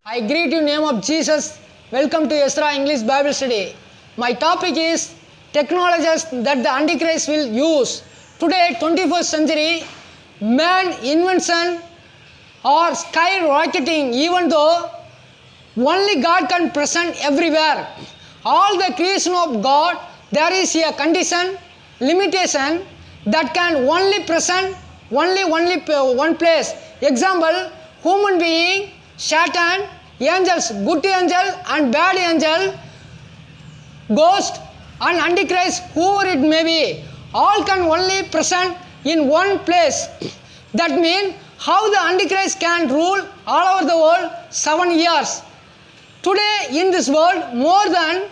I greet you in the name of Jesus. Welcome to Ezra English Bible Study. My topic is technologies that the Antichrist will use. Today, 21st century, man invention are skyrocketing even though only God can present everywhere. All the creation of God, there is a condition, limitation that can only present only one place. Example, human being, Satan, angels, good angel and bad angel, ghost and Antichrist, whoever it may be, all can only present in one place. That means how the Antichrist can rule all over the world 7 years. Today in this world, more than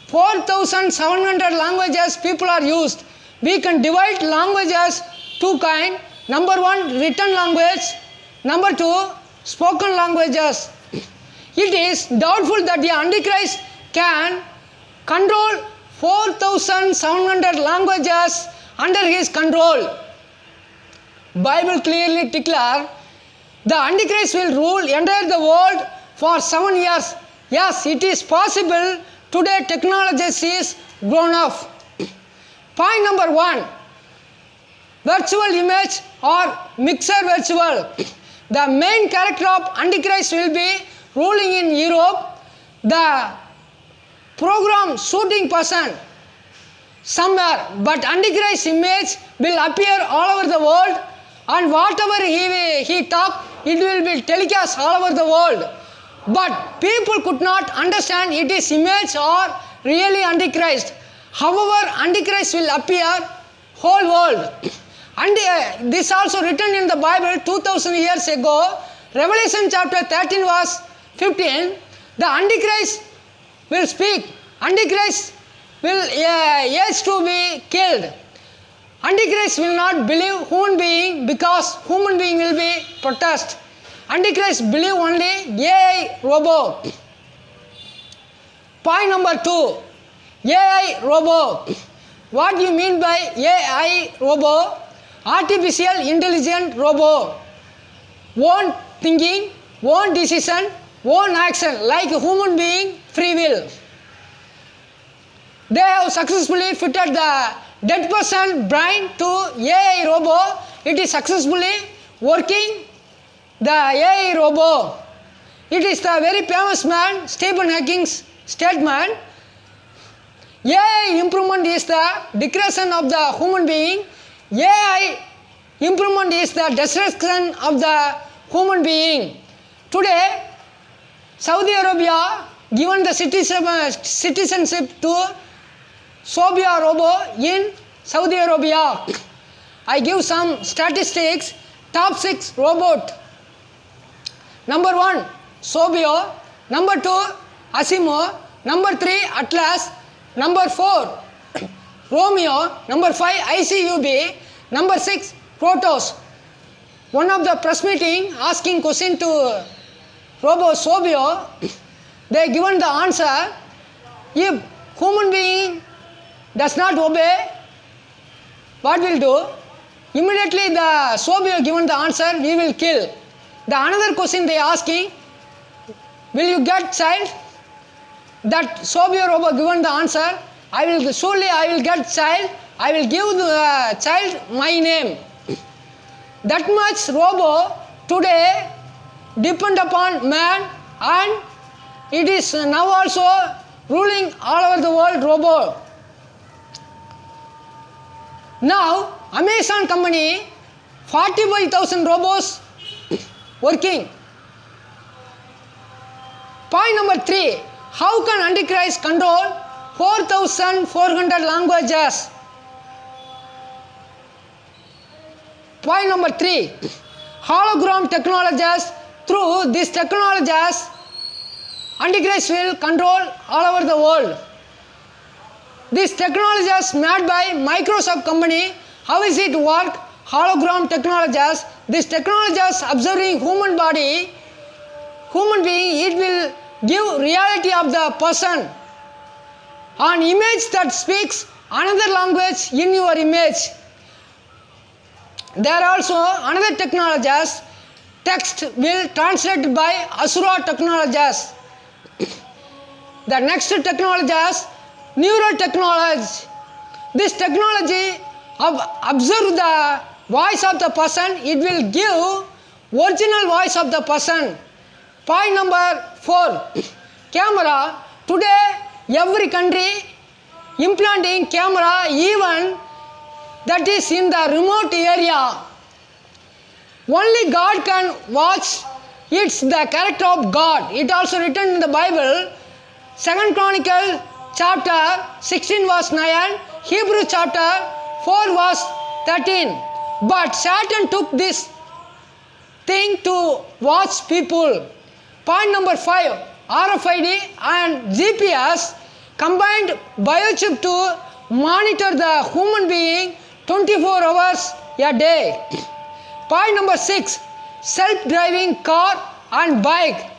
4,700 languages people are used. We can divide languages two kind. Number one, written language. Number two, spoken languages. It is doubtful that the Antichrist can control 4,700 languages under his control. Bible clearly declares the Antichrist will rule entire the world for 7 years. Yes, it is possible. Today technology is grown up. Point number one, virtual image or mixer virtual. The main character of Antichrist will be ruling in Europe. The program shooting person somewhere, but Antichrist image will appear all over the world, and whatever he talk, it will be telecast all over the world. But people could not understand it is image or really Antichrist. However, Antichrist will appear whole world. And this also written in the Bible 2000 years ago. Revelation chapter 13 verse 15. The Antichrist will speak. Antichrist will yes to be killed. Antichrist will not believe human being because human being will be protest. Antichrist believe only AI robot. Point number two, AI robot. What do you mean by AI robot? Artificial intelligent robot. Own thinking, own decision, own action like a human being, free will. They have successfully fitted the dead person brain to AI robot. It is successfully working. The AI robot. It is the very famous man Stephen Hawking's statement. AI improvement is the degradation of the human being. AI improvement is the destruction of the human being. Today, Saudi Arabia given the citizenship to Sobia robot in Saudi Arabia. I give some statistics. Top 6 robot. Number 1, Sobio. Number 2, Asimo. Number 3, Atlas. Number 4, Romeo. Number 5, ICUB. Number 6, Protos. One of the press meeting asking question to Robo Sobio, they given the answer, if human being does not obey, what will do? Immediately the Sobio given the answer, we will kill. The another question they asking, will you get child? That Sobio robot given the answer, I will get child. I will give the child my name. That much robot today depend upon man, and it is now also ruling all over the world robot. Now Amazon company 45,000 robots working. Point number 3, how can Antichrist control 4,400 languages? Point number 3, hologram technologies. Through these technologies, Antichrist will control all over the world. These technologies made by Microsoft company, how is it work? Hologram technologies. These technologies observing human body, human being, it will give reality of the person. An image that speaks another language in your image. There are also another technologies text will translate by Asura Technologies. The next technology is neural technology. This technology observe the voice of the person. It will give original voice of the person. Point number 4. Camera. Today every country implanting camera, even that is in the remote area. Only God can watch. It's the character of God. It also written in the Bible. 2 Chronicles chapter 16 verse 9. Hebrew chapter 4 verse 13. But Satan took this thing to watch people. Point number 5. RFID and GPS combined biochip to monitor the human being 24 hours a day. Point number 6. Self-driving car and bike.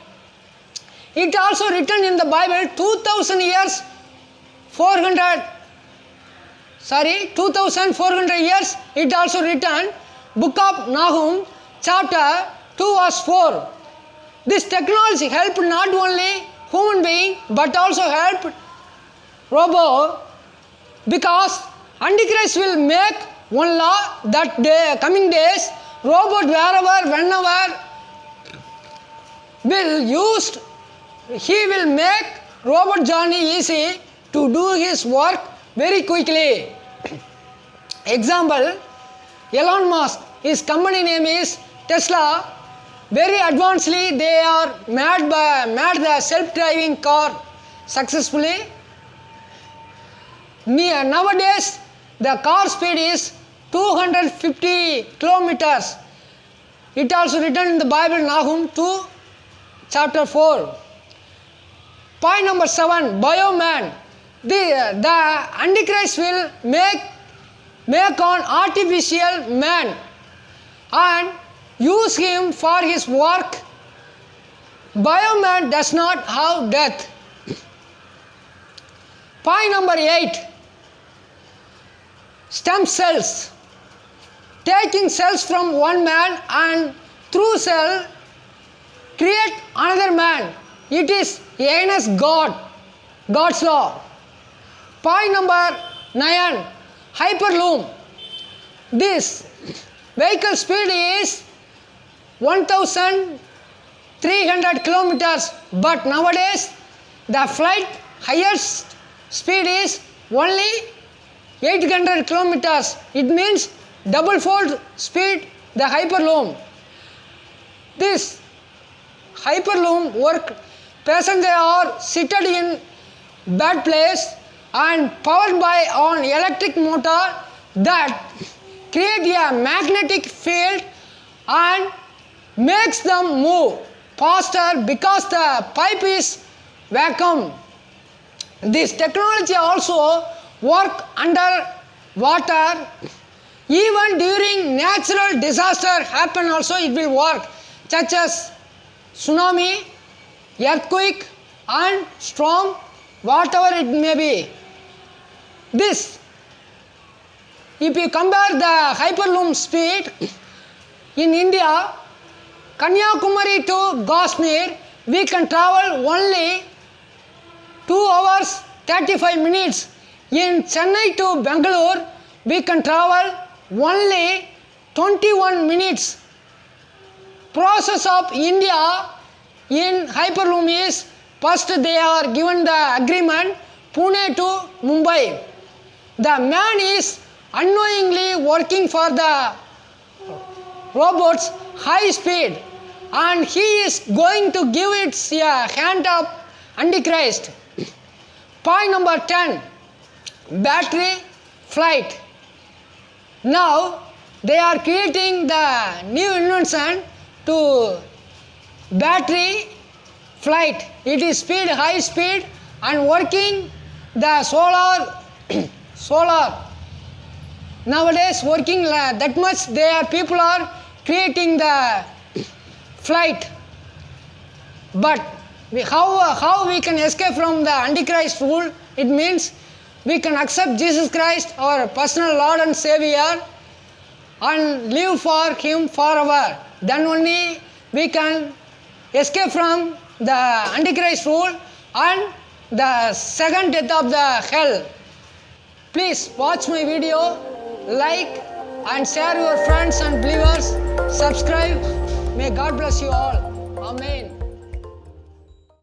It also written in the Bible 2400 years. It also written Book of Nahum chapter 2 verse 4. This technology helped not only human being but also helped robot, because Antichrist will make one law that day, coming days, robot wherever, whenever will used, he will make robot journey easy to do his work very quickly. Example, Elon Musk, his company name is Tesla. Very advancedly they are made the self-driving car successfully. Nowadays the car speed is 250 kilometers. It also written in the Bible, Nahum 2 chapter 4. Point number 7. Bioman. The Antichrist will make on artificial man and use him for his work. Bioman does not have death. Point number 8. Stem cells. Taking cells from one man and through cell create another man. It is against God's law. Point number 9. Hyperloop. This vehicle speed is 1300 kilometers, but nowadays the flight highest speed is only 800 kilometers. It means double-fold speed the hyperloop. This hyperloop work, passengers are seated in bad place and powered by an electric motor that create a magnetic field and makes them move faster because the pipe is vacuum. This technology also work under water. Even during natural disaster happen also it will work, such as tsunami, earthquake and storm, whatever it may be. This, if you compare the hyperloop speed in India, Kanyakumari to Kashmir, we can travel only 2 hours 35 minutes. In Chennai to Bangalore, we can travel only 21 minutes. Process of India in hyperloop is, first they are given the agreement Pune to Mumbai. The man is unknowingly working for the robots high speed and he is going to give it a hand of Antichrist. Point number 10. Battery flight. Now they are creating the new invention to battery flight. It is speed, high speed and working the solar. Nowadays working that much, people are creating the flight. But how we can escape from the Antichrist rule? It means we can accept Jesus Christ, our personal Lord and Savior, and live for Him forever. Then only we can escape from the Antichrist rule and the second death of the hell. Please watch my video, like and share your friends and believers. Subscribe. May God bless you all. Amen.